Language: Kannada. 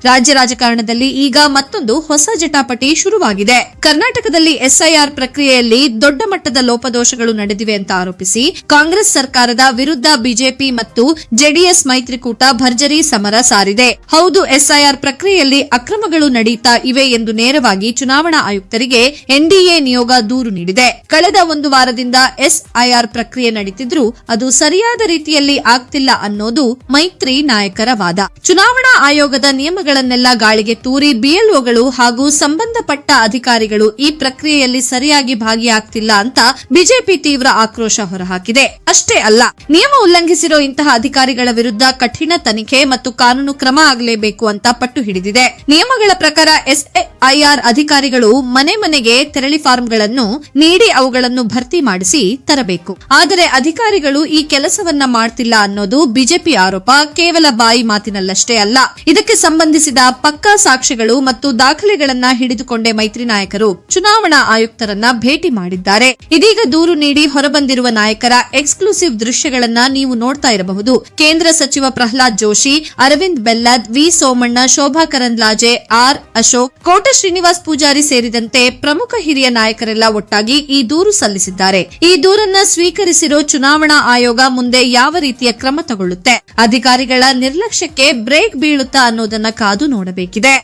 ರಾಜ್ಯ ರಾಜಕಾರಣದಲ್ಲಿ ಈಗ ಮತ್ತೊಂದು ಹೊಸ ಜಟಾಪಟಿ ಶುರುವಾಗಿದೆ. ಕರ್ನಾಟಕದಲ್ಲಿ ಎಸ್ಐಆರ್ ಪ್ರಕ್ರಿಯೆಯಲ್ಲಿ ದೊಡ್ಡ ಮಟ್ಟದ ಲೋಪದೋಷಗಳು ನಡೆದಿವೆ ಅಂತ ಆರೋಪಿಸಿ ಕಾಂಗ್ರೆಸ್ ಸರ್ಕಾರದ ವಿರುದ್ಧ ಬಿಜೆಪಿ ಮತ್ತು ಜೆಡಿಎಸ್ ಮೈತ್ರಿಕೂಟ ಭರ್ಜರಿ ಸಮರ ಸಾರಿದೆ. ಹೌದು, ಎಸ್ಐಆರ್ ಪ್ರಕ್ರಿಯೆಯಲ್ಲಿ ಅಕ್ರಮಗಳು ನಡೆಯುತ್ತಾ ಇವೆ ಎಂದು ನೇರವಾಗಿ ಚುನಾವಣಾ ಆಯುಕ್ತರಿಗೆ ಎನ್ಡಿಎ ನಿಯೋಗ ದೂರು ನೀಡಿದೆ. ಕಳೆದ ಒಂದು ವಾರದಿಂದ ಎಸ್ಐಆರ್ ಪ್ರಕ್ರಿಯೆ ನಡೆಯುತ್ತಿದ್ರೂ ಅದು ಸರಿಯಾದ ರೀತಿಯಲ್ಲಿ ಆಗ್ತಿಲ್ಲ ಅನ್ನೋದು ಮೈತ್ರಿ ನಾಯಕರ ವಾದ. ಚುನಾವಣಾ ಆಯೋಗದ ನಿಯಮಗಳನ್ನೆಲ್ಲ ಗಾಳಿಗೆ ತೂರಿ ಬಿಎಲ್ಒಗಳು ಹಾಗೂ ಸಂಬಂಧಪಟ್ಟ ಅಧಿಕಾರಿಗಳು ಈ ಪ್ರಕ್ರಿಯೆಯಲ್ಲಿ ಸರಿಯಾಗಿ ಭಾಗಿಯಾಗ್ತಿಲ್ಲ ಅಂತ ಬಿಜೆಪಿ ತೀವ್ರ ಆಕ್ರೋಶ ಹೊರಹಾಕಿದೆ. ಅಷ್ಟೇ ಅಲ್ಲ, ನಿಯಮ ಉಲ್ಲಂಘಿಸಿರೋ ಇಂತಹ ಅಧಿಕಾರಿಗಳ ವಿರುದ್ಧ ಕಠಿಣ ತನಿಖೆ ಮತ್ತು ಕಾನೂನು ಕ್ರಮ ಆಗಲೇಬೇಕು ಅಂತ ಪಟ್ಟು ಹಿಡಿದಿದೆ. ನಿಯಮಗಳ ಪ್ರಕಾರ ಎಸ್ಐಆರ್ ಅಧಿಕಾರಿಗಳು ಮನೆ ಮನೆಗೆ ತೆರಳಿ ಫಾರ್ಮ್ಗಳನ್ನು ನೀಡಿ ಅವುಗಳನ್ನು ಭರ್ತಿ ಮಾಡಿಸಿ ತರಬೇಕು. ಆದರೆ ಅಧಿಕಾರಿಗಳು ಈ ಕೆಲಸವನ್ನ ಮಾಡ್ತಿಲ್ಲ ಅನ್ನೋದು ಬಿಜೆಪಿ ಆರೋಪ ಕೇವಲ ಬಾಯಿ ಮಾತಿನಲ್ಲಷ್ಟೇ ಅಲ್ಲ. ಇದಕ್ಕೆ ಸಂಬಂಧಿಸಿದ ಪಕ್ಕಾ ಸಾಕ್ಷ್ಯಗಳು ಮತ್ತು ದಾಖಲೆಗಳನ್ನ ಹಿಡಿದುಕೊಂಡೇ ಮೈತ್ರಿ ನಾಯಕರು ಚುನಾವಣಾ ಆಯುಕ್ತರನ್ನ ಭೇಟಿ ಮಾಡಿದ್ದಾರೆ. ಇದೀಗ ದೂರು ನೀಡಿ ಹೊರಬಂದಿರುವ ನಾಯಕರ ಎಕ್ಸ್ಕ್ಲೂಸಿವ್ ದೃಶ್ಯಗಳನ್ನ ನೀವು ನೋಡ್ತಾ ಇರಬಹುದು. ಕೇಂದ್ರ ಸಚಿವ ಪ್ರಹ್ಲಾದ್ ಜೋಶಿ, ಅರವಿಂದ್ ಬೆಲ್ಲದ್, ವಿ ಸೋಮಣ್ಣ, ಶೋಭಾ ಕರಂದ್ಲಾಜೆ, ಆರ್ ಅಶೋಕ್, ಕೋಟ ಶ್ರೀನಿವಾಸ್ ಪೂಜಾರಿ ಸೇರಿದಂತೆ ಪ್ರಮುಖ ಹಿರಿಯ ನಾಯಕರೆಲ್ಲ ಒಟ್ಟಾಗಿ ಈ ದೂರು ಸಲ್ಲಿಸಿದ್ದಾರೆ. ಈ ದೂರನ್ನ ಸ್ವೀಕರಿಸಿರೋ ಚುನಾವಣಾ ಆಯೋಗ ಮುಂದೆ ಯಾವ ರೀತಿಯ ಕ್ರಮ ತಗೊಳ್ಳುತ್ತೆ, ಅಧಿಕಾರಿಗಳ ನಿರ್ಲಕ್ಷ್ಯಕ್ಕೆ ಬ್ರೇಕ್ ಬೀಳುತ್ತಾ ಅನ್ನೋದನ್ನ ಕಾದು ನೋಡಬೇಕಿದೆ.